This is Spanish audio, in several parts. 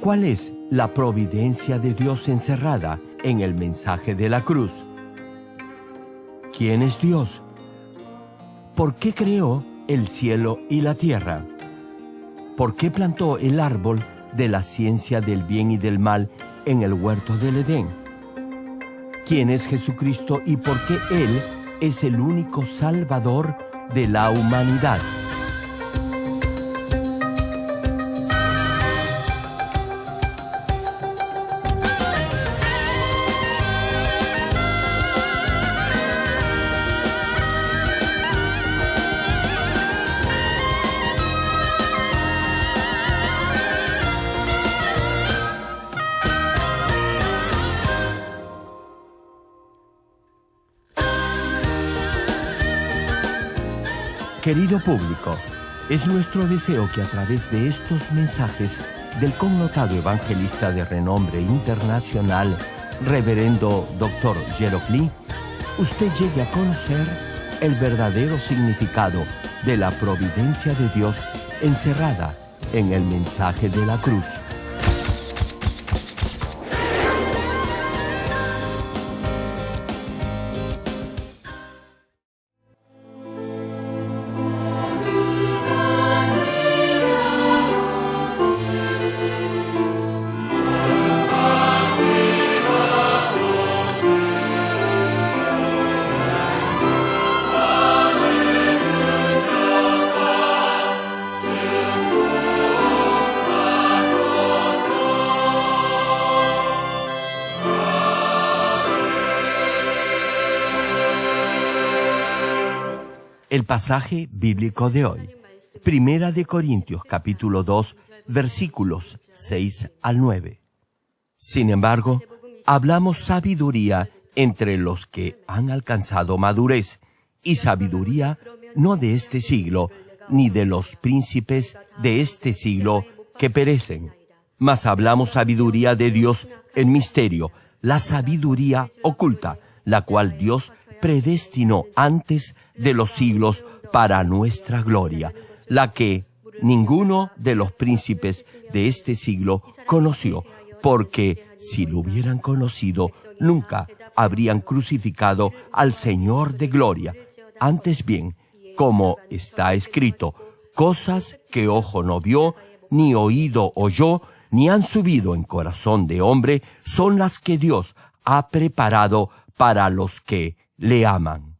¿Cuál es la providencia de Dios encerrada en el mensaje de la cruz? ¿Quién es Dios? ¿Por qué creó el cielo y la tierra? ¿Por qué plantó el árbol de la ciencia del bien y del mal en el huerto del Edén? ¿Quién es Jesucristo y por qué Él es el único Salvador de la humanidad? Querido público, es nuestro deseo que a través de estos mensajes del connotado evangelista de renombre internacional, Reverendo Dr. Gerald Lee, usted llegue a conocer el verdadero significado de la providencia de Dios encerrada en el mensaje de la cruz. El pasaje bíblico de hoy, Primera de Corintios capítulo 2, versículos 6 al 9. Sin embargo, hablamos sabiduría entre los que han alcanzado madurez, y sabiduría no de este siglo, ni de los príncipes de este siglo que perecen. Mas hablamos sabiduría de Dios en misterio, la sabiduría oculta, la cual Dios predestinó antes de los siglos para nuestra gloria, la que ninguno de los príncipes de este siglo conoció, porque si lo hubieran conocido, nunca habrían crucificado al Señor de gloria. Antes bien, como está escrito, cosas que ojo no vio, ni oído oyó, ni han subido en corazón de hombre, son las que Dios ha preparado para los que le aman.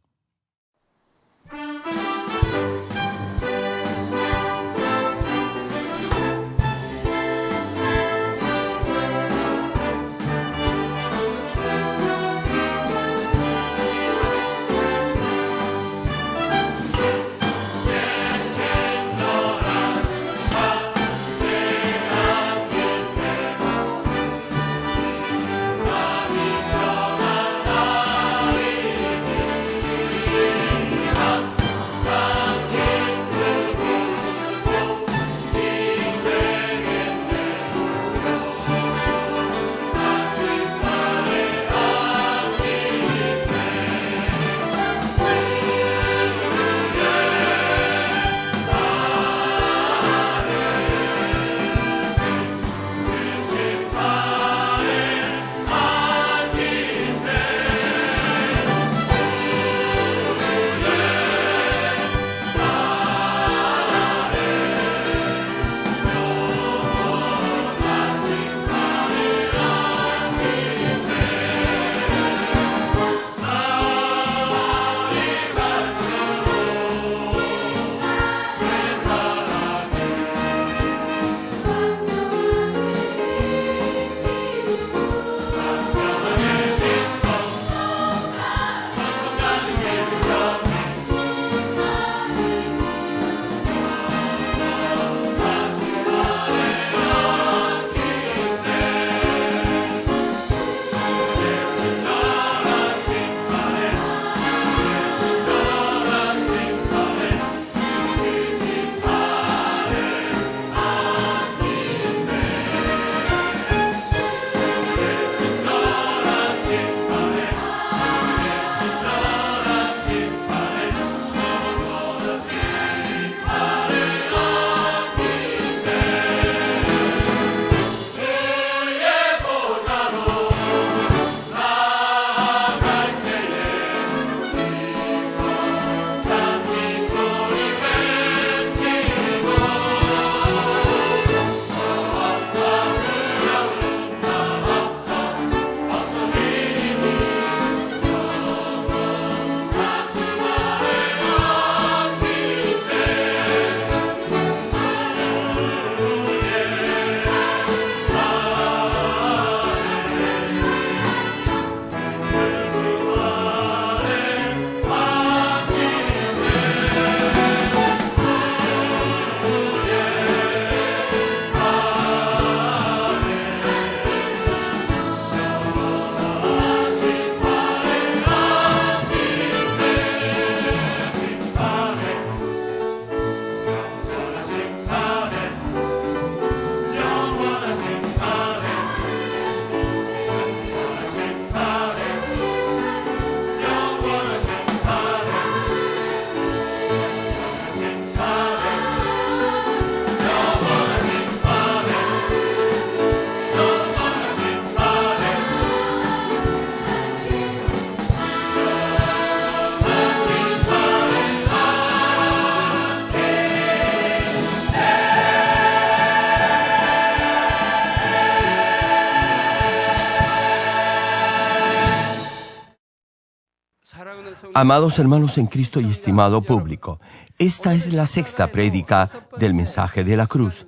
Amados hermanos en Cristo y estimado público, esta es la sexta prédica del mensaje de la cruz.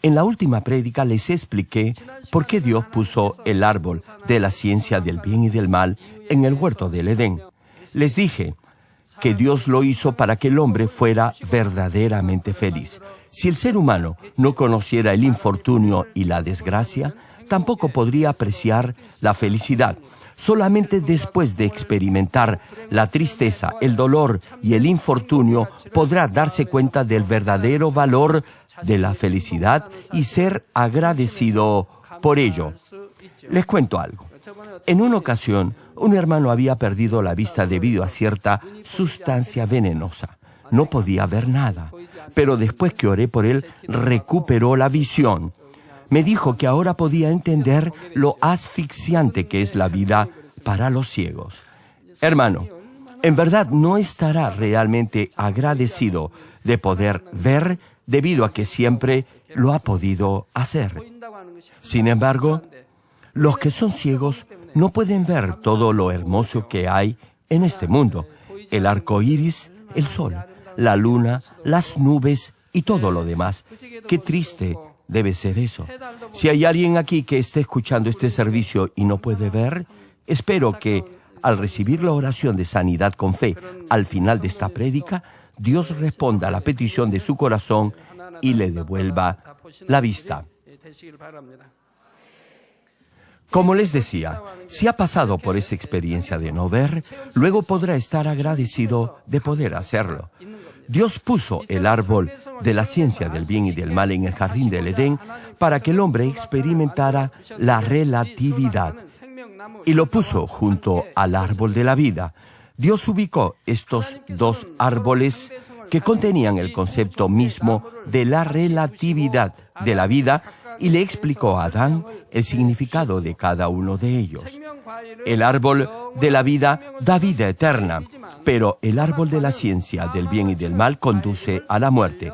En la última prédica les expliqué por qué Dios puso el árbol de la ciencia del bien y del mal en el huerto del Edén. Les dije que Dios lo hizo para que el hombre fuera verdaderamente feliz. Si el ser humano no conociera el infortunio y la desgracia, tampoco podría apreciar la felicidad. Solamente después de experimentar la tristeza, el dolor y el infortunio, podrá darse cuenta del verdadero valor de la felicidad y ser agradecido por ello. Les cuento algo. En una ocasión, un hermano había perdido la vista debido a cierta sustancia venenosa. No podía ver nada, pero después que oré por él, recuperó la visión. Me dijo que ahora podía entender lo asfixiante que es la vida para los ciegos. Hermano, en verdad no estará realmente agradecido de poder ver debido a que siempre lo ha podido hacer. Sin embargo, los que son ciegos no pueden ver todo lo hermoso que hay en este mundo: el arco iris, el sol, la luna, las nubes y todo lo demás. Qué triste debe ser eso. Si hay alguien aquí que esté escuchando este servicio y no puede ver, espero que al recibir la oración de sanidad con fe al final de esta prédica, Dios responda a la petición de su corazón y le devuelva la vista. Como les decía, si ha pasado por esa experiencia de no ver, luego podrá estar agradecido de poder hacerlo. Dios puso el árbol de la ciencia del bien y del mal en el jardín del Edén para que el hombre experimentara la relatividad, y lo puso junto al árbol de la vida. Dios ubicó estos dos árboles que contenían el concepto mismo de la relatividad de la vida y le explicó a Adán el significado de cada uno de ellos. El árbol de la vida da vida eterna, pero el árbol de la ciencia del bien y del mal conduce a la muerte.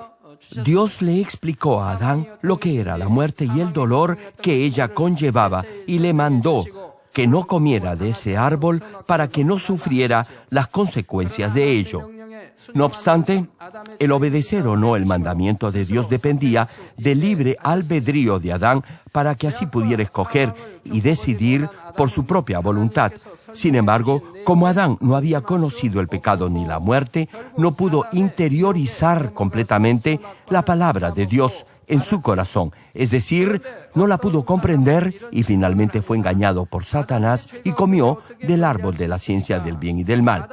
Dios le explicó a Adán lo que era la muerte y el dolor que ella conllevaba y le mandó que no comiera de ese árbol para que no sufriera las consecuencias de ello. No obstante, el obedecer o no el mandamiento de Dios dependía del libre albedrío de Adán para que así pudiera escoger y decidir por su propia voluntad. Sin embargo, como Adán no había conocido el pecado ni la muerte, no pudo interiorizar completamente la palabra de Dios en su corazón, es decir, no la pudo comprender y finalmente fue engañado por Satanás y comió del árbol de la ciencia del bien y del mal.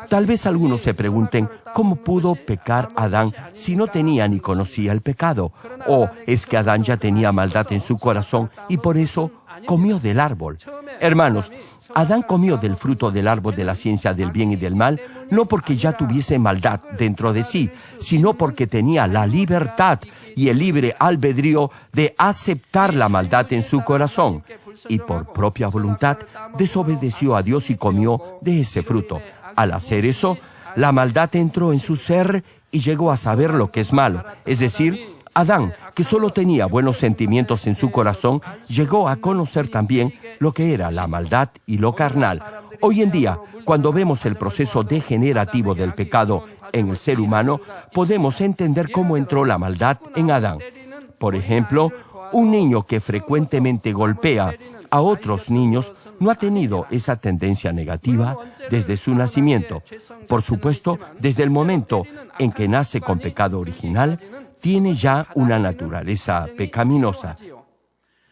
Tal vez algunos se pregunten, ¿cómo pudo pecar Adán si no tenía ni conocía el pecado? ¿O es que Adán ya tenía maldad en su corazón y por eso comió del árbol? Hermanos, Adán comió del fruto del árbol de la ciencia del bien y del mal, no porque ya tuviese maldad dentro de sí, sino porque tenía la libertad y el libre albedrío de aceptar la maldad en su corazón. Y por propia voluntad desobedeció a Dios y comió de ese fruto. Al hacer eso, la maldad entró en su ser y llegó a saber lo que es malo. Es decir, Adán, que solo tenía buenos sentimientos en su corazón, llegó a conocer también lo que era la maldad y lo carnal. Hoy en día, cuando vemos el proceso degenerativo del pecado en el ser humano, podemos entender cómo entró la maldad en Adán. Por ejemplo, un niño que frecuentemente golpea a otros niños no ha tenido esa tendencia negativa desde su nacimiento. Por supuesto, desde el momento en que nace con pecado original, tiene ya una naturaleza pecaminosa.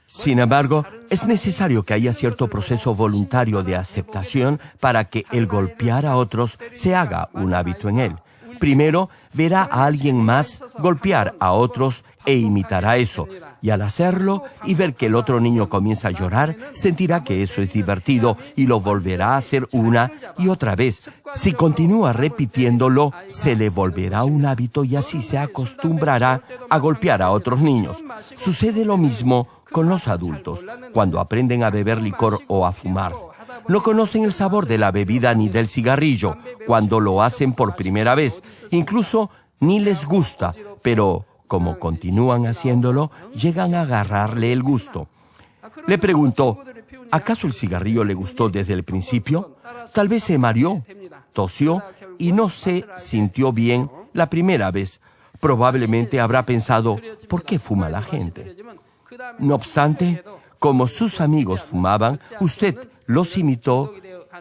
Sin embargo, es necesario que haya cierto proceso voluntario de aceptación para que el golpear a otros se haga un hábito en él. Primero, verá a alguien más golpear a otros e imitará eso. Y al hacerlo y ver que el otro niño comienza a llorar, sentirá que eso es divertido y lo volverá a hacer una y otra vez. Si continúa repitiéndolo, se le volverá un hábito y así se acostumbrará a golpear a otros niños. Sucede lo mismo con los adultos, cuando aprenden a beber licor o a fumar. No conocen el sabor de la bebida ni del cigarrillo cuando lo hacen por primera vez. Incluso ni les gusta, pero como continúan haciéndolo, llegan a agarrarle el gusto. Le preguntó, ¿acaso el cigarrillo le gustó desde el principio? Tal vez se mareó. tosió y no se sintió bien la primera vez. Probablemente habrá pensado, ¿por qué fuma la gente? No obstante, como sus amigos fumaban, usted los imitó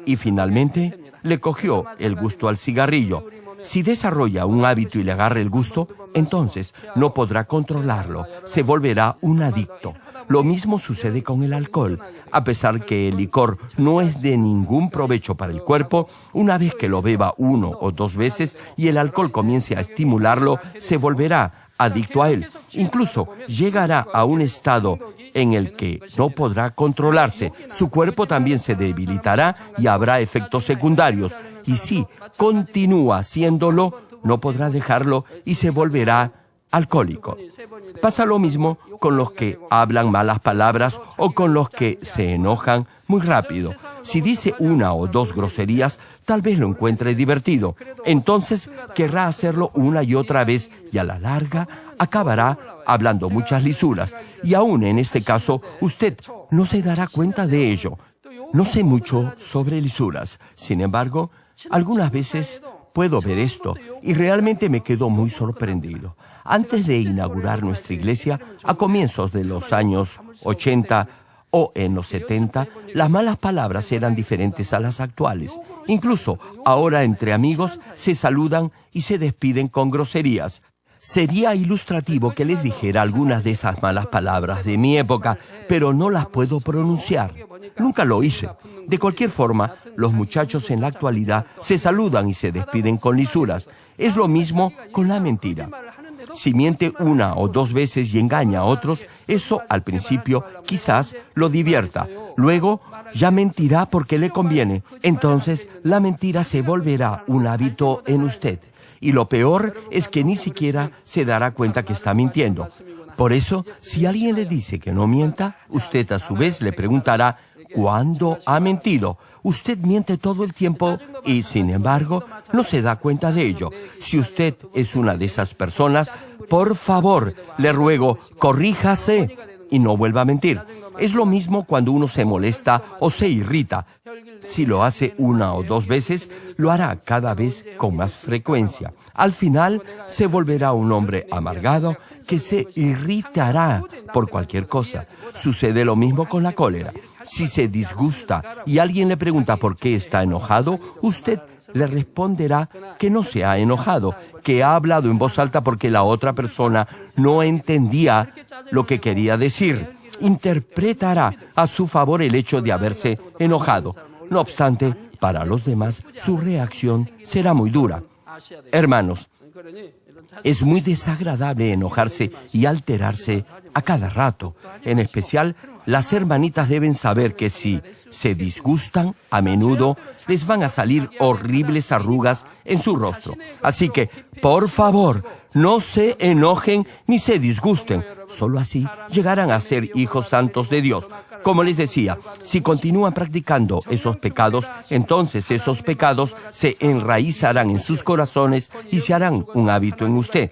y finalmente le cogió el gusto al cigarrillo. Si desarrolla un hábito y le agarra el gusto, entonces no podrá controlarlo, se volverá un adicto. Lo mismo sucede con el alcohol. A pesar que el licor no es de ningún provecho para el cuerpo, una vez que lo beba 1 o 2 veces y el alcohol comience a estimularlo, se volverá adicto a él. Incluso llegará a un estado en el que no podrá controlarse. Su cuerpo también se debilitará y habrá efectos secundarios. Y si continúa haciéndolo, no podrá dejarlo y se volverá alcohólico. Pasa lo mismo con los que hablan malas palabras o con los que se enojan muy rápido. Si dice 1 o 2 groserías, tal vez lo encuentre divertido. Entonces querrá hacerlo una y otra vez y a la larga acabará hablando muchas lisuras. Y aún en este caso, usted no se dará cuenta de ello. No sé mucho sobre lisuras. Sin embargo, algunas veces puedo ver esto y realmente me quedo muy sorprendido. Antes de inaugurar nuestra iglesia, a comienzos de los años 80 o en los 70, las malas palabras eran diferentes a las actuales. Incluso ahora entre amigos se saludan y se despiden con groserías. Sería ilustrativo que les dijera algunas de esas malas palabras de mi época, pero no las puedo pronunciar. Nunca lo hice. De cualquier forma, los muchachos en la actualidad se saludan y se despiden con lisuras. Es lo mismo con la mentira. Si miente 1 o 2 veces y engaña a otros, eso al principio quizás lo divierta. Luego ya mentirá porque le conviene. Entonces la mentira se volverá un hábito en usted. Y lo peor es que ni siquiera se dará cuenta que está mintiendo. Por eso, si alguien le dice que no mienta, usted a su vez le preguntará ¿cuándo ha mentido? Usted miente todo el tiempo y, sin embargo, no se da cuenta de ello. Si usted es una de esas personas, por favor, le ruego, corríjase y no vuelva a mentir. Es lo mismo cuando uno se molesta o se irrita. Si lo hace 1 o 2 veces, lo hará cada vez con más frecuencia. Al final, se volverá un hombre amargado que se irritará por cualquier cosa. Sucede lo mismo con la cólera. Si se disgusta y alguien le pregunta por qué está enojado, usted le responderá que no se ha enojado, que ha hablado en voz alta porque la otra persona no entendía lo que quería decir. Interpretará a su favor el hecho de haberse enojado. No obstante, para los demás, su reacción será muy dura. Hermanos, es muy desagradable enojarse y alterarse a cada rato. En especial, las hermanitas deben saber que si se disgustan, a menudo les van a salir horribles arrugas en su rostro. Así que, por favor, no se enojen ni se disgusten. Solo así llegarán a ser hijos santos de Dios. Como les decía, si continúan practicando esos pecados, entonces esos pecados se enraizarán en sus corazones y se harán un hábito en usted.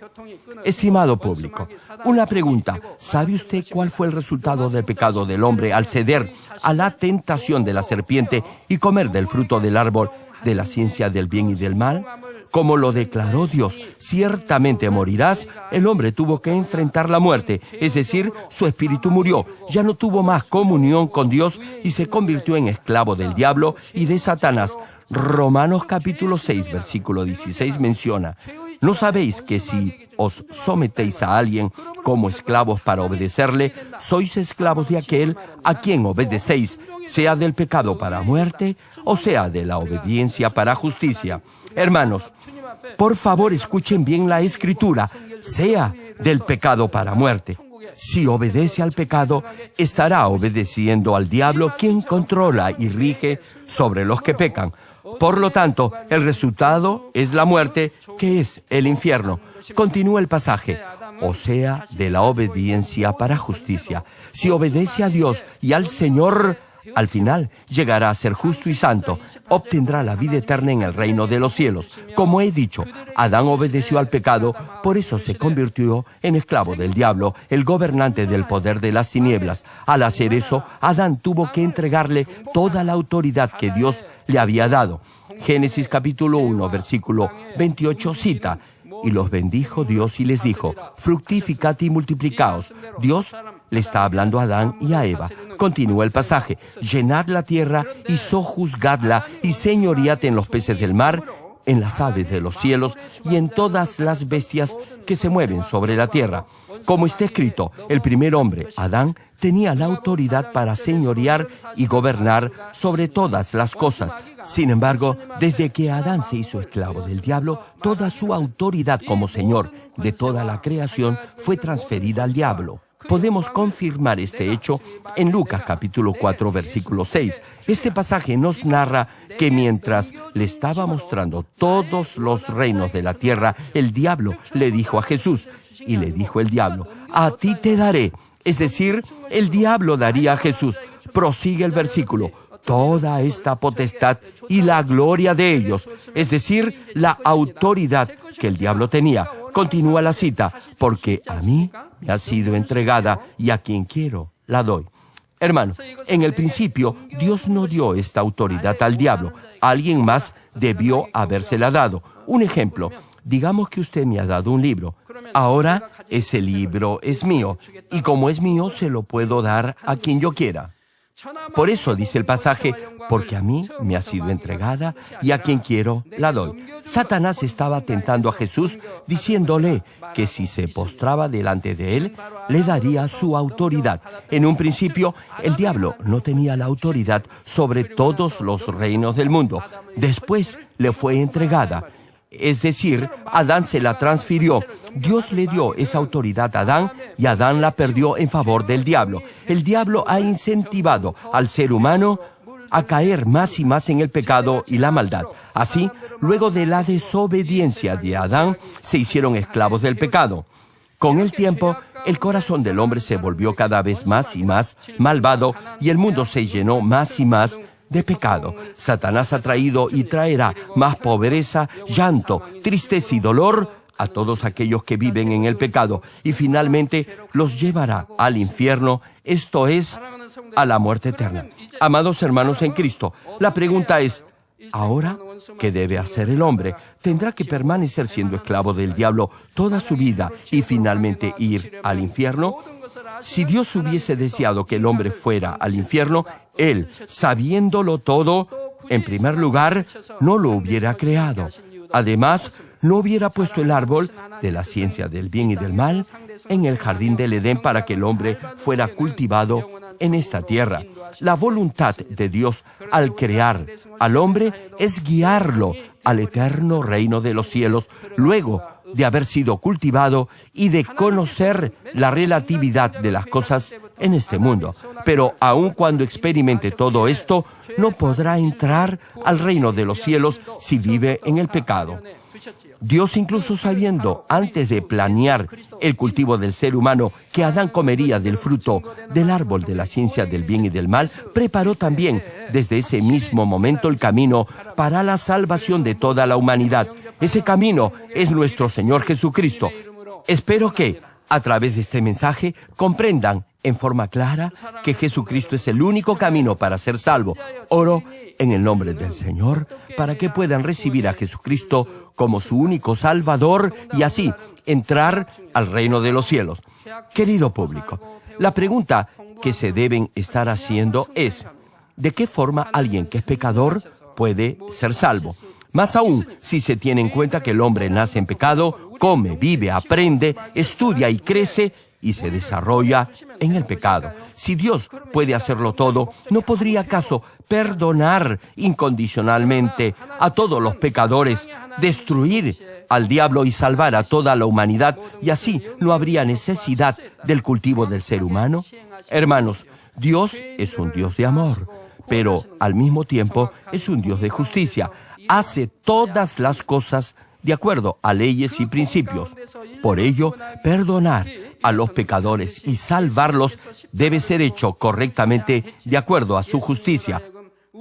Estimado público, una pregunta. ¿Sabe usted cuál fue el resultado del pecado del hombre al ceder a la tentación de la serpiente y comer del fruto del árbol de la ciencia del bien y del mal? Como lo declaró Dios, ciertamente morirás, el hombre tuvo que enfrentar la muerte, es decir, su espíritu murió, ya no tuvo más comunión con Dios y se convirtió en esclavo del diablo y de Satanás. Romanos capítulo 6, versículo 16 menciona: ¿no sabéis que si os sometéis a alguien como esclavos para obedecerle, sois esclavos de aquel a quien obedecéis, sea del pecado para muerte o sea de la obediencia para justicia? Hermanos, por favor escuchen bien la Escritura, sea del pecado para muerte. Si obedece al pecado, estará obedeciendo al diablo, quien controla y rige sobre los que pecan. Por lo tanto, el resultado es la muerte, que es el infierno. Continúa el pasaje, o sea, de la obediencia para justicia. Si obedece a Dios y al Señor, al final llegará a ser justo y santo, obtendrá la vida eterna en el reino de los cielos. Como he dicho, Adán obedeció al pecado, por eso se convirtió en esclavo del diablo, el gobernante del poder de las tinieblas. Al hacer eso, Adán tuvo que entregarle toda la autoridad que Dios le había dado. Génesis capítulo 1, versículo 28 cita: y los bendijo Dios y les dijo, fructificad y multiplicaos. Dios le está hablando a Adán y a Eva. Continúa el pasaje: llenad la tierra y sojuzgadla y señoread en los peces del mar, en las aves de los cielos y en todas las bestias que se mueven sobre la tierra. Como está escrito, el primer hombre, Adán, tenía la autoridad para señorear y gobernar sobre todas las cosas. Sin embargo, desde que Adán se hizo esclavo del diablo, toda su autoridad como señor de toda la creación fue transferida al diablo. Podemos confirmar este hecho en Lucas capítulo 4, versículo 6. Este pasaje nos narra que mientras le estaba mostrando todos los reinos de la tierra, el diablo le dijo a Jesús, y le dijo el diablo, a ti te daré. Es decir, el diablo daría a Jesús. Prosigue el versículo, toda esta potestad y la gloria de ellos, es decir, la autoridad que el diablo tenía. Continúa la cita, porque a mí me ha sido entregada y a quien quiero la doy. Hermano, en el principio, Dios no dio esta autoridad al diablo. Alguien más debió habérsela dado. Un ejemplo, digamos que usted me ha dado un libro. Ahora, ese libro es mío, y como es mío, se lo puedo dar a quien yo quiera. Por eso dice el pasaje, porque a mí me ha sido entregada y a quien quiero la doy. Satanás estaba tentando a Jesús diciéndole que si se postraba delante de él, le daría su autoridad. En un principio, el diablo no tenía la autoridad sobre todos los reinos del mundo. Después le fue entregada. Es decir, Adán se la transfirió. Dios le dio esa autoridad a Adán y Adán la perdió en favor del diablo. El diablo ha incentivado al ser humano a caer más y más en el pecado y la maldad. Así, luego de la desobediencia de Adán, se hicieron esclavos del pecado. Con el tiempo, el corazón del hombre se volvió cada vez más y más malvado y el mundo se llenó más y más de pecado. Satanás ha traído y traerá más pobreza, llanto, tristeza y dolor a todos aquellos que viven en el pecado y finalmente los llevará al infierno, esto es, a la muerte eterna. Amados hermanos en Cristo, la pregunta es, ¿ahora qué debe hacer el hombre? ¿Tendrá que permanecer siendo esclavo del diablo toda su vida y finalmente ir al infierno? Si Dios hubiese deseado que el hombre fuera al infierno, Él, sabiéndolo todo, en primer lugar, no lo hubiera creado. Además, no hubiera puesto el árbol de la ciencia del bien y del mal en el jardín del Edén para que el hombre fuera cultivado en esta tierra. La voluntad de Dios al crear al hombre es guiarlo al eterno reino de los cielos, luego de haber sido cultivado y de conocer la relatividad de las cosas en este mundo. Pero aun cuando experimente todo esto, no podrá entrar al reino de los cielos si vive en el pecado. Dios, incluso sabiendo, antes de planear el cultivo del ser humano, que Adán comería del fruto del árbol de la ciencia del bien y del mal, preparó también desde ese mismo momento el camino para la salvación de toda la humanidad. Ese camino es nuestro Señor Jesucristo. Espero que, a través de este mensaje, comprendan en forma clara que Jesucristo es el único camino para ser salvo. Oro en el nombre del Señor para que puedan recibir a Jesucristo como su único Salvador y así entrar al reino de los cielos. Querido público, la pregunta que se deben estar haciendo es, ¿de qué forma alguien que es pecador puede ser salvo? Más aún, si se tiene en cuenta que el hombre nace en pecado, come, vive, aprende, estudia y crece y se desarrolla en el pecado. Si Dios puede hacerlo todo, ¿no podría acaso perdonar incondicionalmente a todos los pecadores, destruir al diablo y salvar a toda la humanidad, y así no habría necesidad del cultivo del ser humano? Hermanos, Dios es un Dios de amor, pero al mismo tiempo es un Dios de justicia. Hace todas las cosas de acuerdo a leyes y principios. Por ello, perdonar a los pecadores y salvarlos debe ser hecho correctamente de acuerdo a su justicia.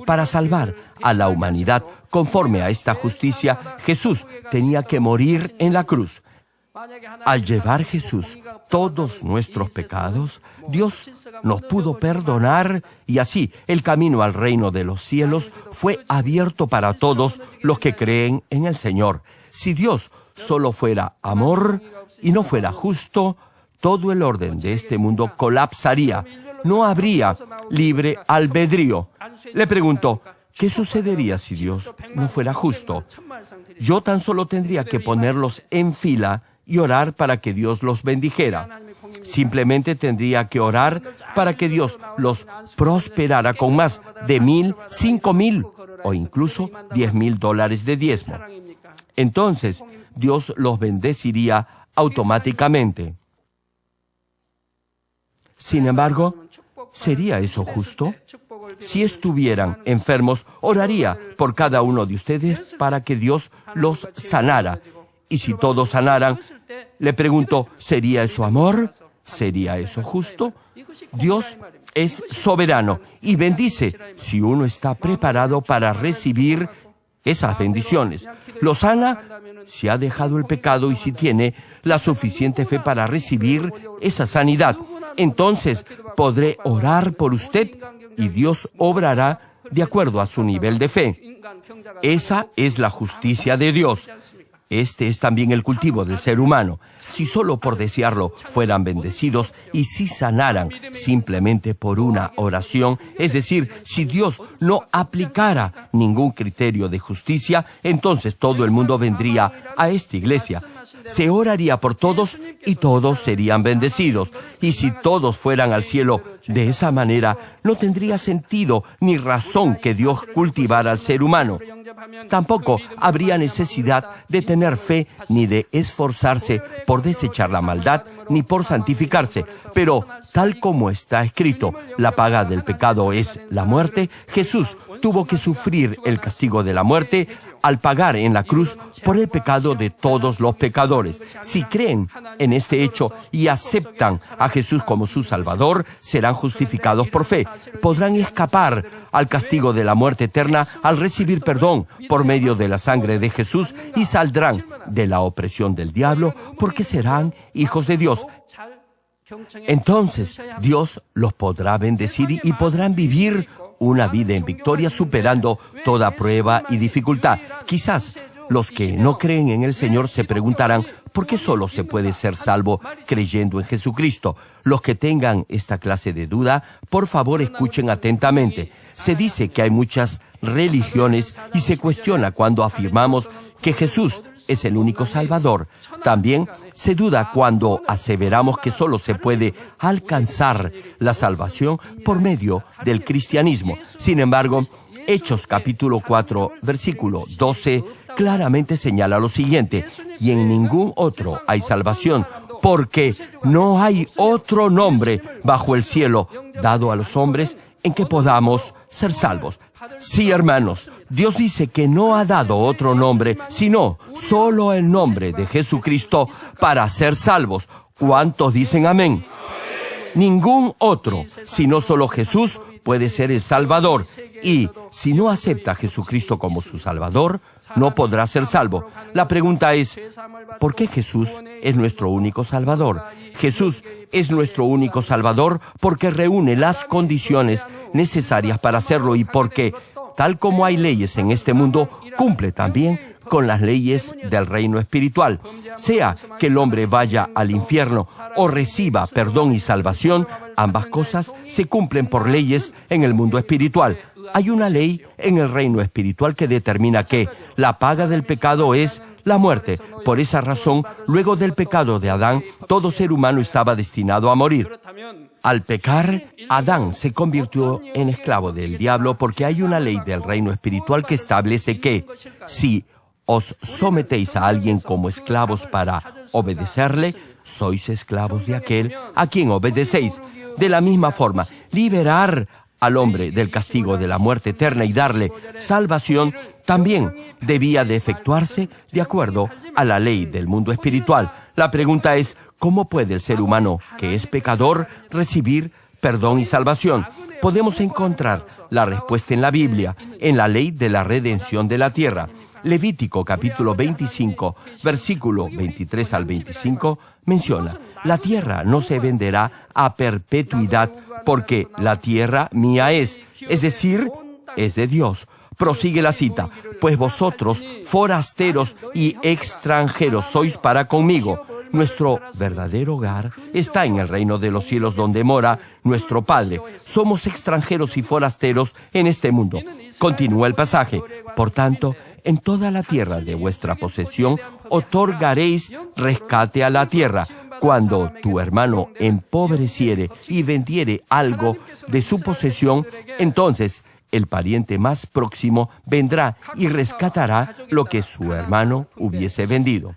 Para salvar a la humanidad conforme a esta justicia, Jesús tenía que morir en la cruz. Al llevar Jesús todos nuestros pecados, Dios nos pudo perdonar y así el camino al reino de los cielos fue abierto para todos los que creen en el Señor. Si Dios solo fuera amor y no fuera justo, todo el orden de este mundo colapsaría. No habría libre albedrío. Le pregunto, ¿qué sucedería si Dios no fuera justo? Yo tan solo tendría que ponerlos en fila y orar para que Dios los bendijera. Simplemente tendría que orar para que Dios los prosperara con más de 1,000, 5,000 o incluso $10,000 de diezmo. Entonces, Dios los bendeciría automáticamente. Sin embargo, ¿sería eso justo? Si estuvieran enfermos, oraría por cada uno de ustedes para que Dios los sanara. Y si todos sanaran, le pregunto, ¿sería eso amor? ¿Sería eso justo? Dios es soberano y bendice si uno está preparado para recibir esas bendiciones. Lo sana si ha dejado el pecado y si tiene la suficiente fe para recibir esa sanidad. Entonces podré orar por usted y Dios obrará de acuerdo a su nivel de fe. Esa es la justicia de Dios. Este es también el cultivo del ser humano. Si solo por desearlo fueran bendecidos y si sanaran simplemente por una oración, es decir, si Dios no aplicara ningún criterio de justicia, entonces todo el mundo vendría a esta iglesia. Se oraría por todos y todos serían bendecidos. Y si todos fueran al cielo de esa manera, no tendría sentido ni razón que Dios cultivara al ser humano. Tampoco habría necesidad de tener fe ni de esforzarse por desechar la maldad ni por santificarse. Pero, tal como está escrito, la paga del pecado es la muerte. Jesús tuvo que sufrir el castigo de la muerte al pagar en la cruz por el pecado de todos los pecadores. Si creen en este hecho y aceptan a Jesús como su Salvador, serán justificados por fe. Podrán escapar al castigo de la muerte eterna al recibir perdón por medio de la sangre de Jesús y saldrán de la opresión del diablo porque serán hijos de Dios. Entonces, Dios los podrá bendecir y podrán vivir una vida en victoria superando toda prueba y dificultad. Quizás los que no creen en el Señor se preguntarán, ¿por qué solo se puede ser salvo creyendo en Jesucristo? Los que tengan esta clase de duda, por favor escuchen atentamente. Se dice que hay muchas religiones y se cuestiona cuando afirmamos que Jesús es el único Salvador. También se duda cuando aseveramos que solo se puede alcanzar la salvación por medio del cristianismo. Sin embargo, Hechos capítulo 4, versículo 12, claramente señala lo siguiente: y en ningún otro hay salvación, porque no hay otro nombre bajo el cielo dado a los hombres en que podamos ser salvos. Sí, hermanos, Dios dice que no ha dado otro nombre, sino solo el nombre de Jesucristo para ser salvos. ¿Cuántos dicen amén? Ningún otro, sino solo Jesús, puede ser el Salvador. Y si no acepta a Jesucristo como su Salvador, no podrá ser salvo. La pregunta es, ¿por qué Jesús es nuestro único Salvador? Jesús es nuestro único Salvador porque reúne las condiciones necesarias para hacerlo y porque, tal como hay leyes en este mundo, cumple también con las leyes del reino espiritual. Sea que el hombre vaya al infierno o reciba perdón y salvación, ambas cosas se cumplen por leyes en el mundo espiritual. Hay una ley en el reino espiritual que determina que la paga del pecado es la muerte. Por esa razón, luego del pecado de Adán, todo ser humano estaba destinado a morir. Al pecar, Adán se convirtió en esclavo del diablo porque hay una ley del reino espiritual que establece que si os sometéis a alguien como esclavos para obedecerle, sois esclavos de aquel a quien obedecéis. De la misma forma, liberar al hombre del castigo de la muerte eterna y darle salvación también debía de efectuarse de acuerdo a la ley del mundo espiritual. La pregunta es, ¿cómo puede el ser humano, que es pecador, recibir perdón y salvación? Podemos encontrar la respuesta en la Biblia, en la ley de la redención de la tierra. Levítico capítulo 25, versículo 23 al 25, menciona: la tierra no se venderá a perpetuidad, porque la tierra mía es decir, es de Dios. Prosigue la cita: pues vosotros, forasteros y extranjeros, sois para conmigo. Nuestro verdadero hogar está en el reino de los cielos, donde mora nuestro Padre. Somos extranjeros y forasteros en este mundo. Continúa el pasaje: por tanto, en toda la tierra de vuestra posesión otorgaréis rescate a la tierra. Cuando tu hermano empobreciere y vendiere algo de su posesión, entonces el pariente más próximo vendrá y rescatará lo que su hermano hubiese vendido.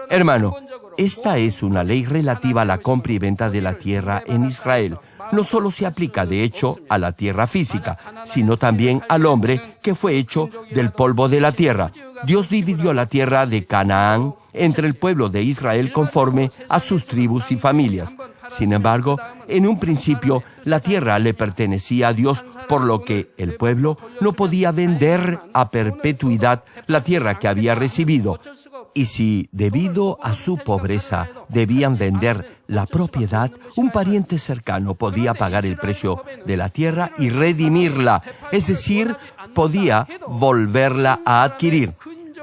Hermano, esta es una ley relativa a la compra y venta de la tierra en Israel. No solo se aplica, de hecho, a la tierra física, sino también al hombre que fue hecho del polvo de la tierra. Dios dividió la tierra de Canaán entre el pueblo de Israel conforme a sus tribus y familias. Sin embargo, en un principio, la tierra le pertenecía a Dios, por lo que el pueblo no podía vender a perpetuidad la tierra que había recibido. Y si, debido a su pobreza, debían vender la propiedad, un pariente cercano podía pagar el precio de la tierra y redimirla, es decir, podía volverla a adquirir.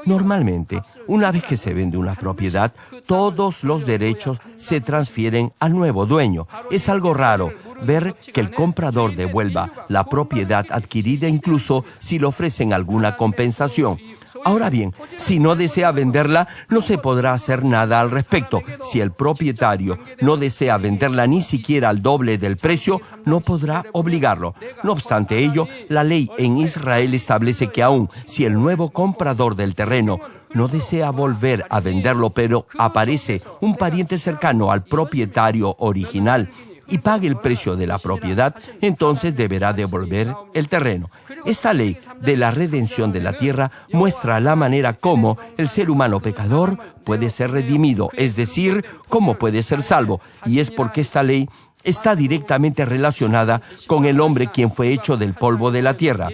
Normalmente, una vez que se vende una propiedad, todos los derechos se transfieren al nuevo dueño. Es algo raro ver que el comprador devuelva la propiedad adquirida, incluso si le ofrecen alguna compensación. Ahora bien, si no desea venderla, no se podrá hacer nada al respecto. Si el propietario no desea venderla ni siquiera al doble del precio, no podrá obligarlo. No obstante ello, la ley en Israel establece que aun si el nuevo comprador del terreno no desea volver a venderlo, pero aparece un pariente cercano al propietario original y pague el precio de la propiedad, entonces deberá devolver el terreno. Esta ley de la redención de la tierra muestra la manera como el ser humano pecador puede ser redimido, es decir, cómo puede ser salvo. Y es porque esta ley está directamente relacionada con el hombre quien fue hecho del polvo de la tierra.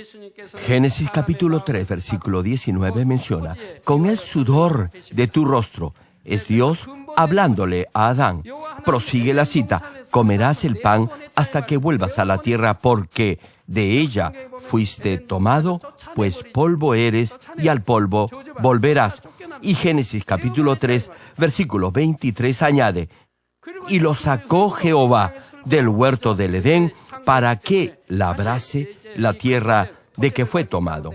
Génesis capítulo 3, versículo 19 menciona: con el sudor de tu rostro. Es Dios hablándole a Adán. Prosigue la cita: comerás el pan hasta que vuelvas a la tierra, porque de ella fuiste tomado, pues polvo eres y al polvo volverás. Y Génesis capítulo 3, versículo 23 añade: y lo sacó Jehová del huerto del Edén para que labrase la tierra de que fue tomado.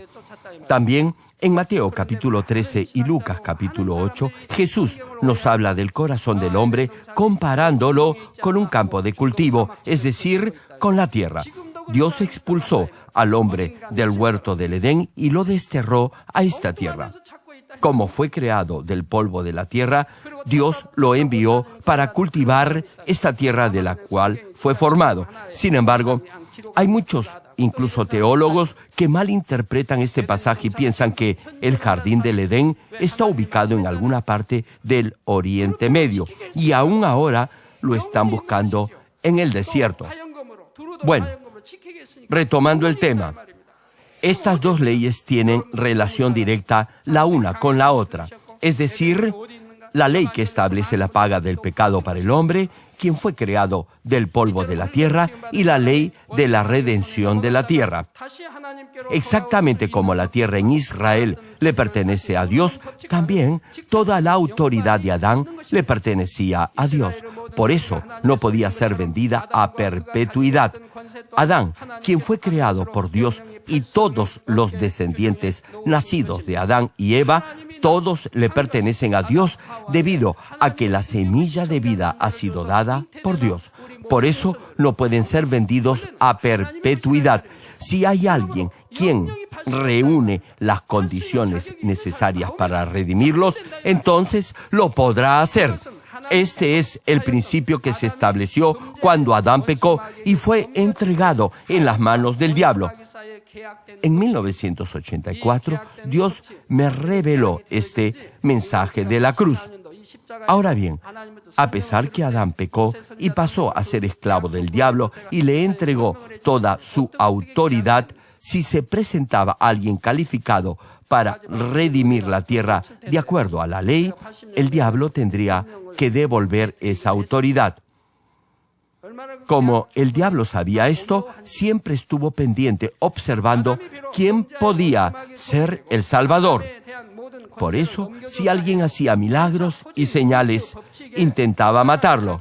También en Mateo capítulo 13 y Lucas capítulo 8, Jesús nos habla del corazón del hombre comparándolo con un campo de cultivo, es decir, con la tierra. Dios expulsó al hombre del huerto del Edén y lo desterró a esta tierra. Como fue creado del polvo de la tierra, Dios lo envió para cultivar esta tierra de la cual fue formado. Sin embargo, hay muchos, incluso teólogos, que malinterpretan este pasaje y piensan que el jardín del Edén está ubicado en alguna parte del Oriente Medio, y aún ahora lo están buscando en el desierto. Bueno, retomando el tema, estas dos leyes tienen relación directa la una con la otra, es decir, la ley que establece la paga del pecado para el hombre, quien fue creado del polvo de la tierra, y la ley de la redención de la tierra. Exactamente como la tierra en Israel le pertenece a Dios, también toda la autoridad de Adán le pertenecía a Dios. Por eso no podía ser vendida a perpetuidad. Adán, quien fue creado por Dios, y todos los descendientes nacidos de Adán y Eva, todos le pertenecen a Dios debido a que la semilla de vida ha sido dada por Dios. Por eso no pueden ser vendidos a perpetuidad. Si hay alguien quien reúne las condiciones necesarias para redimirlos, entonces lo podrá hacer. Este es el principio que se estableció cuando Adán pecó y fue entregado en las manos del diablo. En 1984, Dios me reveló este mensaje de la cruz. Ahora bien, a pesar que Adán pecó y pasó a ser esclavo del diablo y le entregó toda su autoridad, si se presentaba alguien calificado para redimir la tierra de acuerdo a la ley, el diablo tendría que devolver esa autoridad. Como el diablo sabía esto, siempre estuvo pendiente, observando quién podía ser el Salvador. Por eso, si alguien hacía milagros y señales, intentaba matarlo,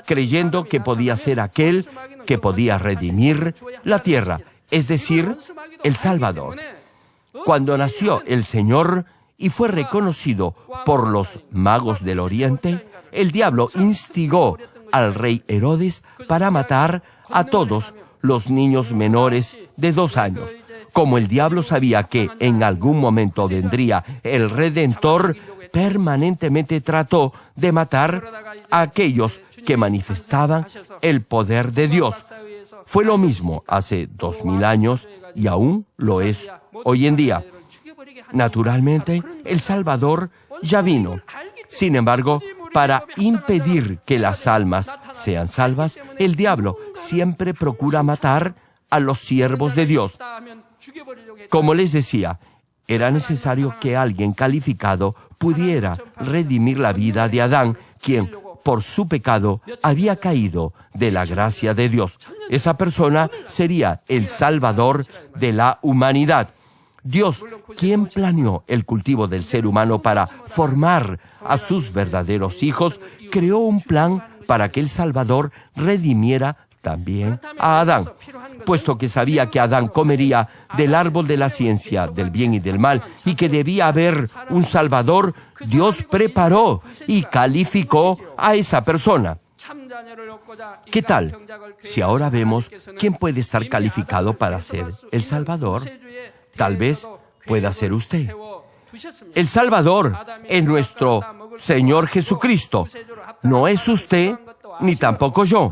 creyendo que podía ser aquel que podía redimir la tierra, es decir, el Salvador. Cuando nació el Señor y fue reconocido por los magos del Oriente, el diablo instigó al rey Herodes para matar a todos los niños menores de 2 años. Como el diablo sabía que en algún momento vendría el Redentor, permanentemente trató de matar a aquellos que manifestaban el poder de Dios. Fue lo mismo hace 2000 años y aún lo es hoy en día. Naturalmente, el Salvador ya vino. Sin embargo, para impedir que las almas sean salvas, el diablo siempre procura matar a los siervos de Dios. Como les decía, era necesario que alguien calificado pudiera redimir la vida de Adán, quien, por su pecado, había caído de la gracia de Dios. Esa persona sería el Salvador de la humanidad. Dios, quien planeó el cultivo del ser humano para formar a sus verdaderos hijos, creó un plan para que el Salvador redimiera también a Adán. Puesto que sabía que Adán comería del árbol de la ciencia del bien y del mal y que debía haber un Salvador, Dios preparó y calificó a esa persona. ¿Qué tal si ahora vemos quién puede estar calificado para ser el Salvador? Tal vez pueda ser usted. El Salvador es nuestro Señor Jesucristo. No es usted ni tampoco yo.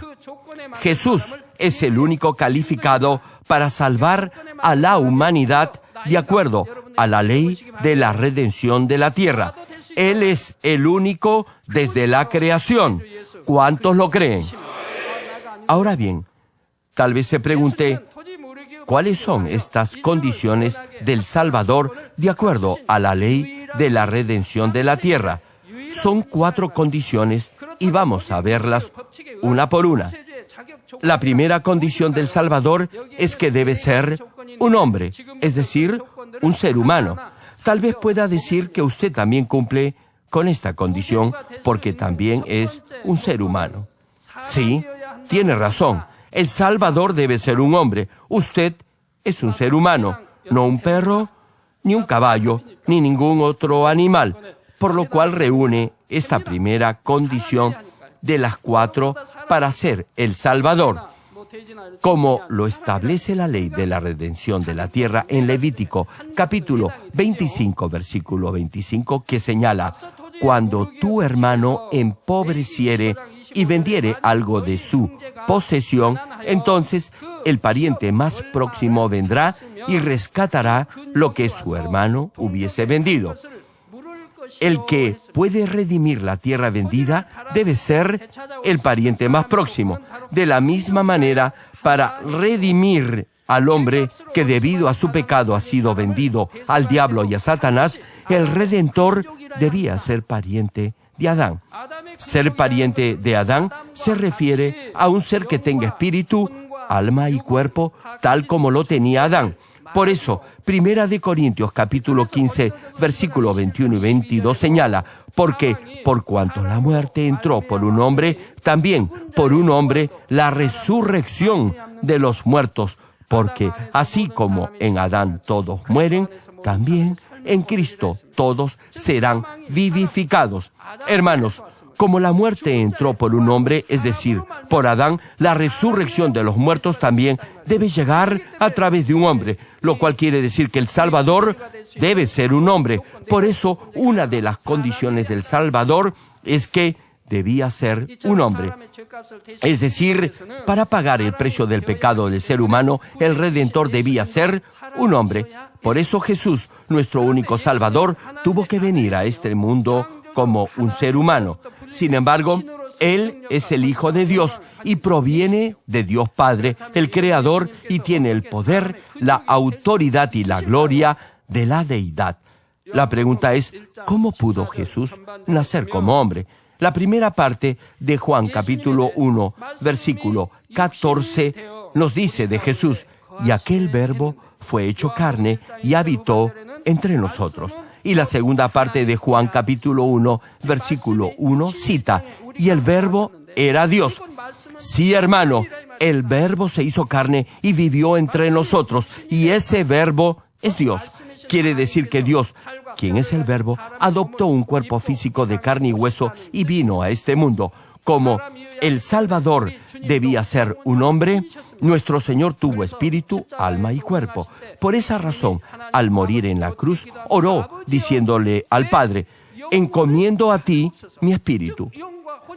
Jesús es el único calificado para salvar a la humanidad de acuerdo a la ley de la redención de la tierra. Él es el único desde la creación. ¿Cuántos lo creen? Ahora bien, tal vez se pregunte, ¿cuáles son estas condiciones del Salvador de acuerdo a la ley de la redención de la tierra? Son 4 condiciones y vamos a verlas una por una. La primera condición del Salvador es que debe ser un hombre, es decir, un ser humano. Tal vez pueda decir que usted también cumple con esta condición porque también es un ser humano. Sí, tiene razón. El Salvador debe ser un hombre. Usted es un ser humano, no un perro, ni un caballo, ni ningún otro animal, por lo cual reúne esta primera condición de las 4 para ser el Salvador. Como lo establece la ley de la redención de la tierra en Levítico, capítulo 25, versículo 25, que señala, cuando tu hermano empobreciere y vendiere algo de su posesión, entonces el pariente más próximo vendrá y rescatará lo que su hermano hubiese vendido. El que puede redimir la tierra vendida debe ser el pariente más próximo. De la misma manera, para redimir al hombre que debido a su pecado ha sido vendido al diablo y a Satanás, el Redentor debía ser pariente de Adán. Ser pariente de Adán se refiere a un ser que tenga espíritu, alma y cuerpo, tal como lo tenía Adán. Por eso, 1 de Corintios capítulo 15, versículo 21 y 22 señala, porque por cuanto la muerte entró por un hombre, también por un hombre la resurrección de los muertos, porque así como en Adán todos mueren, también en Cristo todos serán vivificados. Hermanos, como la muerte entró por un hombre, es decir, por Adán, la resurrección de los muertos también debe llegar a través de un hombre, lo cual quiere decir que el Salvador debe ser un hombre. Por eso, una de las condiciones del Salvador es que debía ser un hombre. Es decir, para pagar el precio del pecado del ser humano, el Redentor debía ser un hombre. Por eso Jesús, nuestro único Salvador, tuvo que venir a este mundo como un ser humano. Sin embargo, Él es el Hijo de Dios y proviene de Dios Padre, el Creador, y tiene el poder, la autoridad y la gloria de la deidad. La pregunta es, ¿cómo pudo Jesús nacer como hombre? La primera parte de Juan capítulo 1, versículo 14, nos dice de Jesús, y aquel verbo fue hecho carne y habitó entre nosotros. Y la segunda parte de Juan capítulo 1, versículo 1, cita, y el verbo era Dios. Sí, hermano, el verbo se hizo carne y vivió entre nosotros, y ese verbo es Dios. Quiere decir que Dios, quien es el verbo, adoptó un cuerpo físico de carne y hueso y vino a este mundo. Como el Salvador debía ser un hombre, nuestro Señor tuvo espíritu, alma y cuerpo. Por esa razón, al morir en la cruz, oró diciéndole al Padre, encomiendo a ti mi espíritu.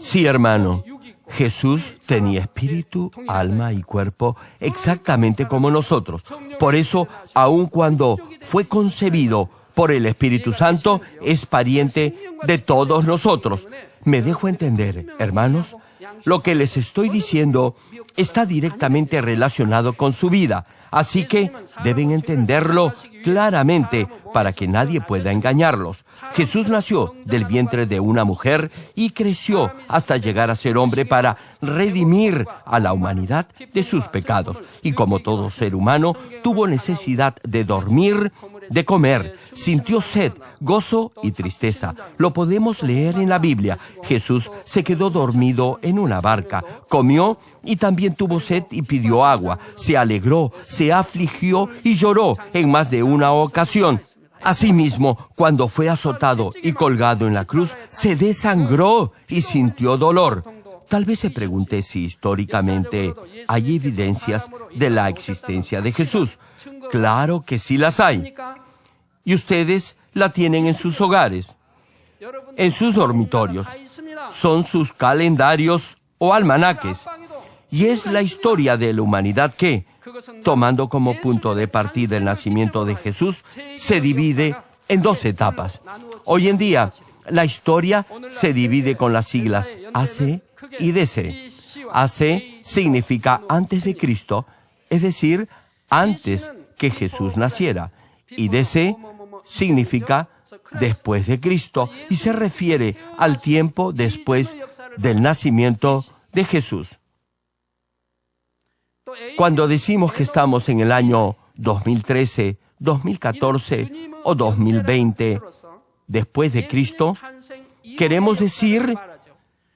Sí, hermano, Jesús tenía espíritu, alma y cuerpo exactamente como nosotros. Por eso, aun cuando fue concebido por el Espíritu Santo, es pariente de todos nosotros. ¿Me dejo entender, hermanos? Lo que les estoy diciendo está directamente relacionado con su vida, así que deben entenderlo claramente para que nadie pueda engañarlos. Jesús nació del vientre de una mujer y creció hasta llegar a ser hombre para redimir a la humanidad de sus pecados. Y como todo ser humano, tuvo necesidad de dormir, de comer, sintió sed, gozo y tristeza. Lo podemos leer en la Biblia. Jesús se quedó dormido en una barca, comió y también tuvo sed y pidió agua. Se alegró, se afligió y lloró en más de una ocasión. Asimismo, cuando fue azotado y colgado en la cruz, se desangró y sintió dolor. Tal vez se pregunte si históricamente hay evidencias de la existencia de Jesús. Claro que sí las hay. Y ustedes la tienen en sus hogares, en sus dormitorios. Son sus calendarios o almanaques. Y es la historia de la humanidad que, tomando como punto de partida el nacimiento de Jesús, se divide en dos etapas. Hoy en día, la historia se divide con las siglas AC y DC. AC significa antes de Cristo, es decir, antes que Jesús naciera. Y DC significa después de Cristo y se refiere al tiempo después del nacimiento de Jesús. Cuando decimos que estamos en el año 2013, 2014 o 2020 después de Cristo, queremos decir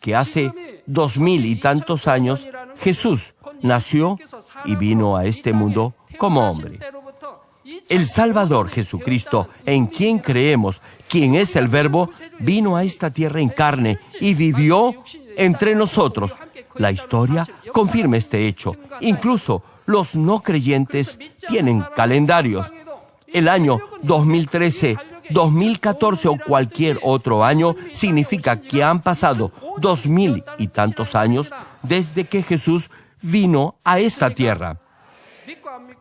que hace 2000 y tantos años Jesús nació y vino a este mundo como hombre. El Salvador Jesucristo, en quien creemos, quien es el Verbo, vino a esta tierra en carne y vivió entre nosotros. La historia confirma este hecho. Incluso los no creyentes tienen calendarios. El año 2013, 2014 o cualquier otro año significa que han pasado 2000 y tantos años desde que Jesús vino a esta tierra.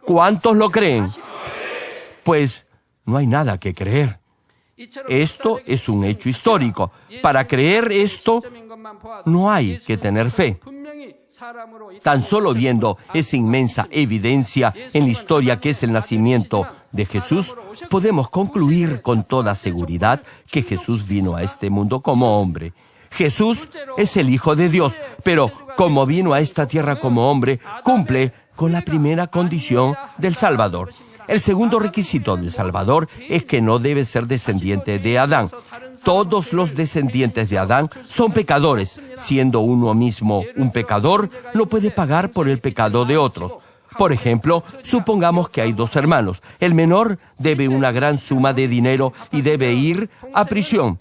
¿Cuántos lo creen? Pues no hay nada que creer. Esto es un hecho histórico. Para creer esto, no hay que tener fe. Tan solo viendo esa inmensa evidencia en la historia que es el nacimiento de Jesús, podemos concluir con toda seguridad que Jesús vino a este mundo como hombre. Jesús es el Hijo de Dios, pero como vino a esta tierra como hombre, cumple con la primera condición del Salvador. El segundo requisito del Salvador es que no debe ser descendiente de Adán. Todos los descendientes de Adán son pecadores. Siendo uno mismo un pecador, no puede pagar por el pecado de otros. Por ejemplo, supongamos que hay dos hermanos. El menor debe una gran suma de dinero y debe ir a prisión.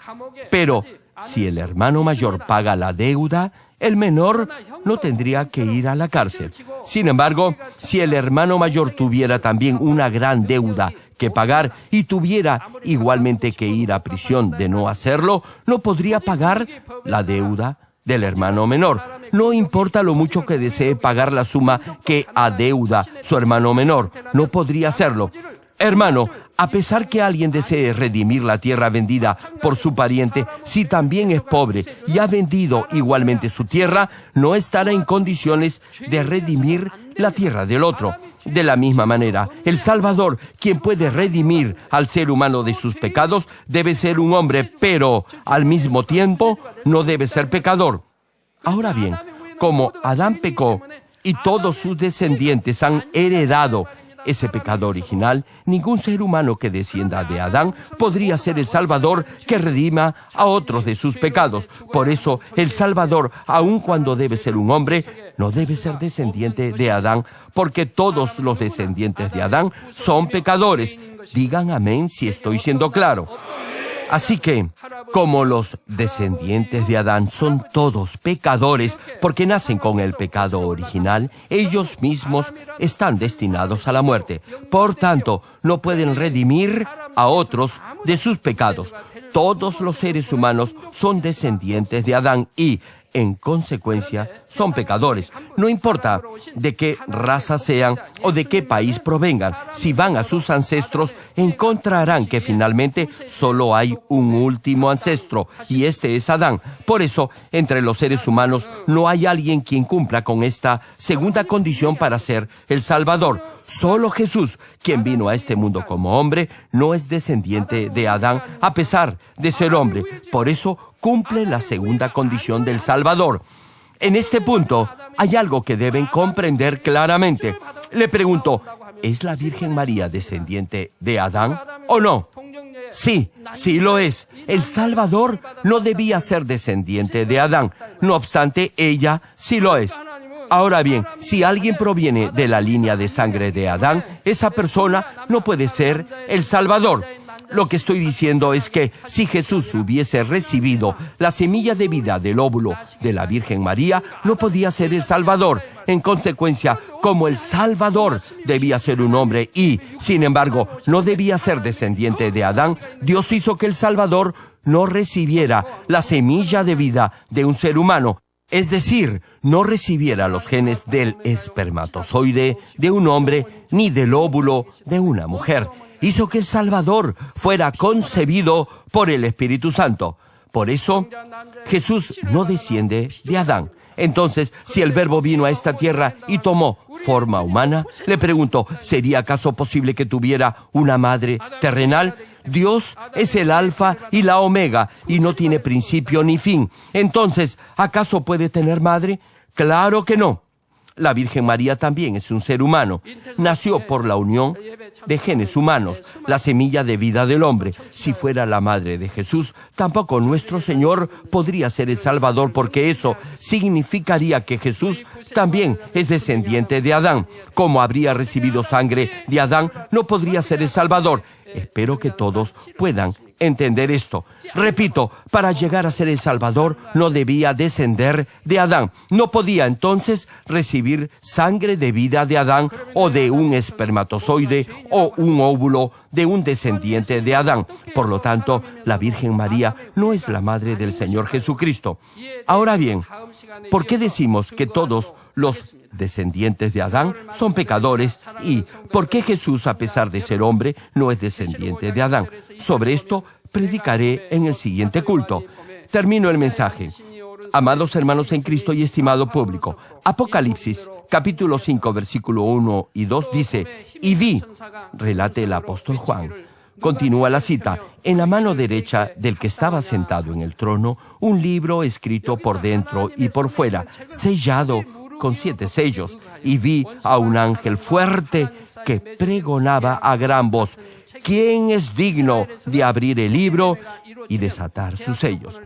Pero si el hermano mayor paga la deuda, el menor no tendría que ir a la cárcel. Sin embargo, si el hermano mayor tuviera también una gran deuda que pagar y tuviera igualmente que ir a prisión de no hacerlo, no podría pagar la deuda del hermano menor. No importa lo mucho que desee pagar la suma que adeuda su hermano menor, no podría hacerlo. Hermano, a pesar que alguien desee redimir la tierra vendida por su pariente, si también es pobre y ha vendido igualmente su tierra, no estará en condiciones de redimir la tierra del otro. De la misma manera, el Salvador, quien puede redimir al ser humano de sus pecados, debe ser un hombre, pero al mismo tiempo no debe ser pecador. Ahora bien, como Adán pecó y todos sus descendientes han heredado ese pecado original, ningún ser humano que descienda de Adán podría ser el Salvador que redima a otros de sus pecados. Por eso, el Salvador, aun cuando debe ser un hombre, no debe ser descendiente de Adán, porque todos los descendientes de Adán son pecadores. Digan amén si estoy siendo claro. Así que, como los descendientes de Adán son todos pecadores porque nacen con el pecado original, ellos mismos están destinados a la muerte. Por tanto, no pueden redimir a otros de sus pecados. Todos los seres humanos son descendientes de Adán y, en consecuencia, son pecadores. No importa de qué raza sean o de qué país provengan. Si van a sus ancestros, encontrarán que finalmente solo hay un último ancestro, y este es Adán. Por eso, entre los seres humanos no hay alguien quien cumpla con esta segunda condición para ser el Salvador. Solo Jesús, quien vino a este mundo como hombre, no es descendiente de Adán a pesar de ser hombre. Por eso cumple la segunda condición del Salvador. En este punto hay algo que deben comprender claramente. Le pregunto, ¿es la Virgen María descendiente de Adán o no? Sí, sí lo es. El Salvador no debía ser descendiente de Adán. No obstante, ella sí lo es. Ahora bien, si alguien proviene de la línea de sangre de Adán, esa persona no puede ser el Salvador. Lo que estoy diciendo es que si Jesús hubiese recibido la semilla de vida del óvulo de la Virgen María, no podía ser el Salvador. En consecuencia, como el Salvador debía ser un hombre y, sin embargo, no debía ser descendiente de Adán, Dios hizo que el Salvador no recibiera la semilla de vida de un ser humano. Es decir, no recibiera los genes del espermatozoide de un hombre ni del óvulo de una mujer. Hizo que el Salvador fuera concebido por el Espíritu Santo. Por eso, Jesús no desciende de Adán. Entonces, si el Verbo vino a esta tierra y tomó forma humana, le pregunto, ¿sería acaso posible que tuviera una madre terrenal? Dios es el Alfa y la Omega y no tiene principio ni fin. Entonces, ¿acaso puede tener madre? Claro que no. La Virgen María también es un ser humano. Nació por la unión de genes humanos, la semilla de vida del hombre. Si fuera la madre de Jesús, tampoco nuestro Señor podría ser el Salvador, porque eso significaría que Jesús también es descendiente de Adán. Como habría recibido sangre de Adán, no podría ser el Salvador. Espero que todos puedan entender esto. Repito, para llegar a ser el Salvador no debía descender de Adán. No podía entonces recibir sangre de vida de Adán o de un espermatozoide o un óvulo de un descendiente de Adán. Por lo tanto, la Virgen María no es la madre del Señor Jesucristo. Ahora bien, ¿por qué decimos que todos los descendientes de Adán son pecadores? ¿Y por qué Jesús, a pesar de ser hombre, no es descendiente de Adán? Sobre esto predicaré en el siguiente culto. Termino el mensaje. Amados hermanos en Cristo y estimado público, Apocalipsis, capítulo 5, versículo 1 y 2 dice, y vi, relate el apóstol Juan. Continúa la cita, en la mano derecha del que estaba sentado en el trono, un libro escrito por dentro y por fuera, sellado con 7 sellos, y vi a un ángel fuerte que pregonaba a gran voz, ¿quién es digno de abrir el libro y desatar sus sellos?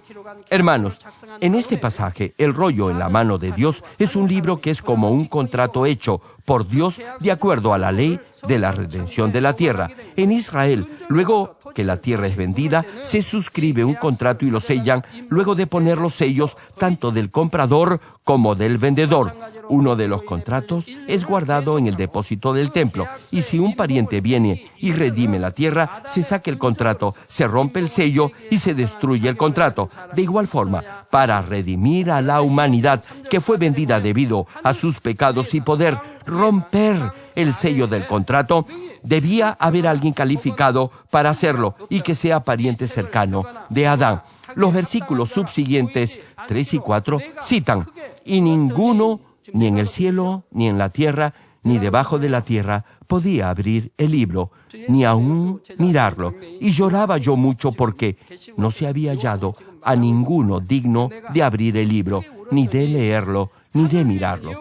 Hermanos, en este pasaje, el rollo en la mano de Dios es un libro que es como un contrato hecho por Dios de acuerdo a la ley de la redención de la tierra. En Israel, luego que la tierra es vendida, se suscribe un contrato y lo sellan luego de poner los sellos tanto del comprador como del vendedor. Uno de los contratos es guardado en el depósito del templo, y si un pariente viene y redime la tierra, se saca el contrato, se rompe el sello y se destruye el contrato. De igual forma, para redimir a la humanidad que fue vendida debido a sus pecados y poder romper el sello del contrato, debía haber alguien calificado para hacerlo y que sea pariente cercano de Adán. Los versículos subsiguientes 3 y 4 citan, y ninguno, ni en el cielo, ni en la tierra, ni debajo de la tierra podía abrir el libro, ni aún mirarlo. Y lloraba yo mucho porque no se había hallado a ninguno digno de abrir el libro, ni de leerlo, ni de mirarlo.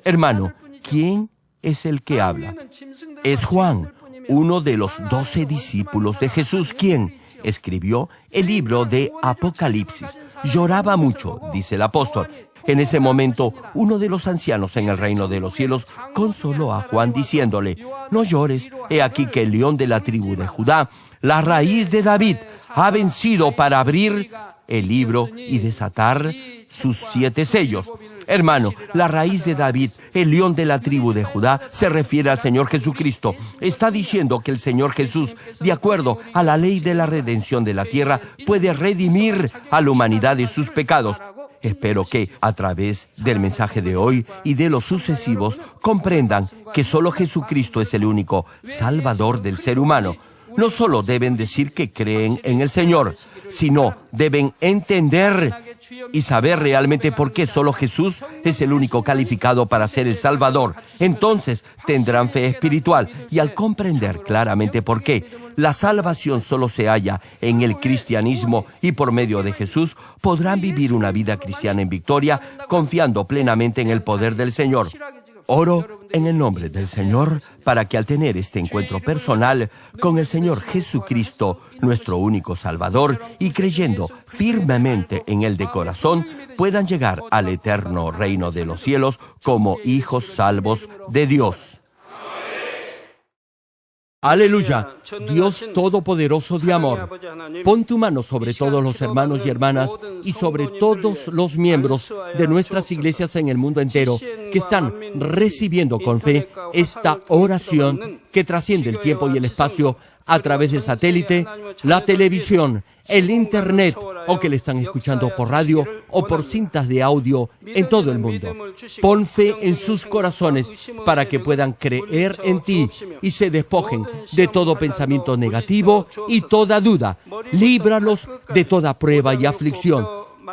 Hermano, ¿quién es el que habla? Es Juan, uno de los 12 discípulos de Jesús, quien escribió el libro de Apocalipsis. Lloraba mucho, dice el apóstol. En ese momento, uno de los ancianos en el reino de los cielos consoló a Juan diciéndole: no llores, he aquí que el león de la tribu de Judá, la raíz de David, ha vencido para abrir el libro y desatar sus 7 sellos. Hermano, la raíz de David, el león de la tribu de Judá, se refiere al Señor Jesucristo. Está diciendo que el Señor Jesús, de acuerdo a la ley de la redención de la tierra, puede redimir a la humanidad de sus pecados. Espero que, a través del mensaje de hoy y de los sucesivos, comprendan que solo Jesucristo es el único Salvador del ser humano. No solo deben decir que creen en el Señor, sino deben entender y saber realmente por qué solo Jesús es el único calificado para ser el Salvador. Entonces tendrán fe espiritual, y al comprender claramente por qué la salvación solo se halla en el cristianismo y por medio de Jesús, podrán vivir una vida cristiana en victoria, confiando plenamente en el poder del Señor. Oro en el nombre del Señor para que al tener este encuentro personal con el Señor Jesucristo, nuestro único Salvador, y creyendo firmemente en Él de corazón, puedan llegar al eterno reino de los cielos como hijos salvos de Dios. Aleluya, Dios Todopoderoso de amor, pon tu mano sobre todos los hermanos y hermanas y sobre todos los miembros de nuestras iglesias en el mundo entero que están recibiendo con fe esta oración que trasciende el tiempo y el espacio a través del satélite, la televisión, el internet, o que le están escuchando por radio o por cintas de audio en todo el mundo. Pon fe en sus corazones para que puedan creer en ti y se despojen de todo pensamiento negativo y toda duda. Líbralos de toda prueba y aflicción.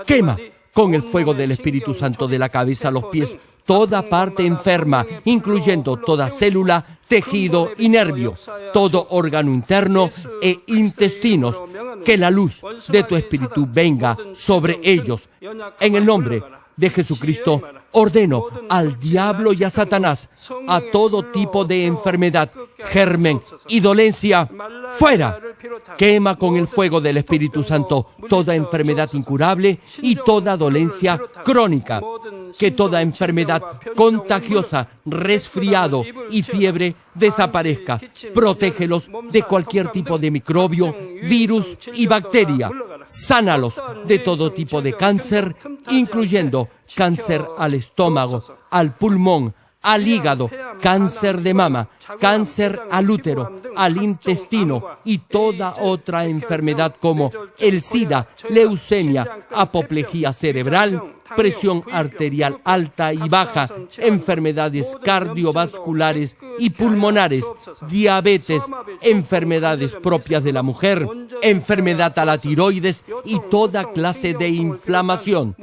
Quema con el fuego del Espíritu Santo de la cabeza a los pies toda parte enferma, incluyendo toda célula, tejido y nervio, todo órgano interno e intestinos. Que la luz de tu Espíritu venga sobre ellos. En el nombre de Jesucristo, ordeno al diablo y a Satanás, a todo tipo de enfermedad, germen y dolencia, fuera. Quema con el fuego del Espíritu Santo toda enfermedad incurable y toda dolencia crónica. Que toda enfermedad contagiosa, resfriado y fiebre desaparezca. Protégelos de cualquier tipo de microbio, virus y bacteria. Sánalos de todo tipo de cáncer, incluyendo cáncer al estómago, al pulmón, al hígado, cáncer de mama, cáncer al útero, al intestino y toda otra enfermedad como el SIDA, leucemia, apoplejía cerebral, presión arterial alta y baja, enfermedades cardiovasculares y pulmonares, diabetes, enfermedades propias de la mujer, enfermedad a la tiroides y toda clase de inflamación.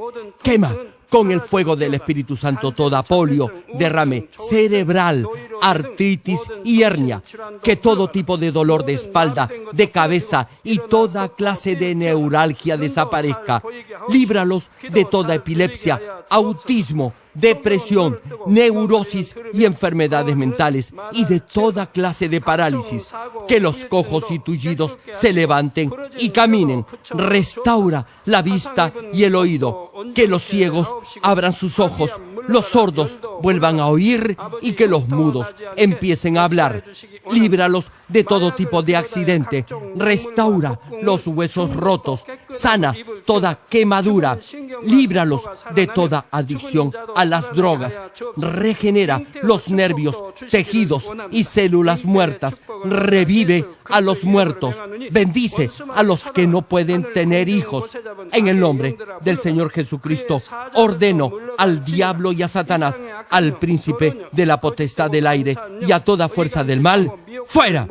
Quema con el fuego del Espíritu Santo toda polio, derrame cerebral, artritis y hernia. Que todo tipo de dolor de espalda, de cabeza y toda clase de neuralgia desaparezca. Líbralos de toda epilepsia, autismo, depresión, neurosis y enfermedades mentales y de toda clase de parálisis. Que los cojos y tullidos se levanten y caminen. Restaura la vista y el oído. Que los ciegos abran sus ojos, los sordos vuelvan a oír y que los mudos empiecen a hablar. Líbralos de todo tipo de accidente. Restaura los huesos rotos. Sana toda quemadura. Líbralos de toda adicción a las drogas. Regenera los nervios, tejidos y células muertas. Revive a los muertos. Bendice a los que no pueden tener hijos. En el nombre del Señor Jesucristo, ordeno al diablo y a Satanás, al príncipe de la potestad del aire y a toda fuerza del mal, fuera.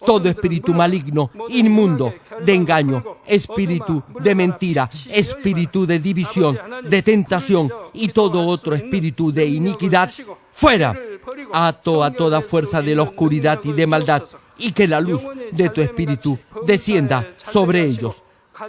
Todo espíritu maligno, inmundo, de engaño, espíritu de mentira, espíritu de división, de tentación y todo otro espíritu de iniquidad, fuera. Ato a toda fuerza de la oscuridad y de maldad, y que la luz de tu Espíritu descienda sobre ellos.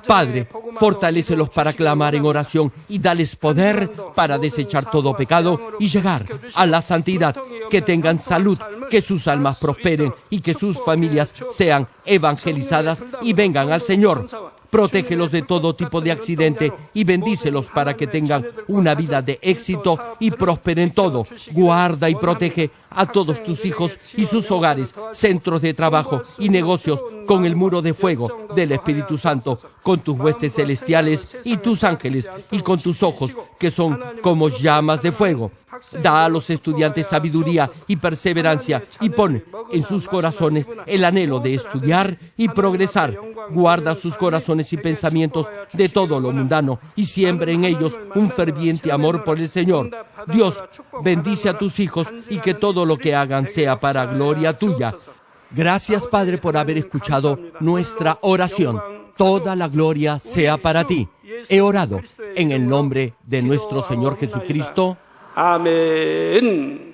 Padre, fortalécelos para clamar en oración y dales poder para desechar todo pecado y llegar a la santidad, que tengan salud, que sus almas prosperen y que sus familias sean evangelizadas y vengan al Señor. Protégelos de todo tipo de accidente y bendícelos para que tengan una vida de éxito y prosperen todo. Guarda y protege a todos tus hijos y sus hogares, centros de trabajo y negocios con el muro de fuego del Espíritu Santo, con tus huestes celestiales y tus ángeles y con tus ojos que son como llamas de fuego. Da a los estudiantes sabiduría y perseverancia y pon en sus corazones el anhelo de estudiar y progresar. Guarda sus corazones y pensamientos de todo lo mundano y siembra en ellos un ferviente amor por el Señor. Dios, bendice a tus hijos y que todo lo que hagan sea para gloria tuya. Gracias, Padre, por haber escuchado nuestra oración. Toda la gloria sea para ti. He orado en el nombre de nuestro Señor Jesucristo. 아멘.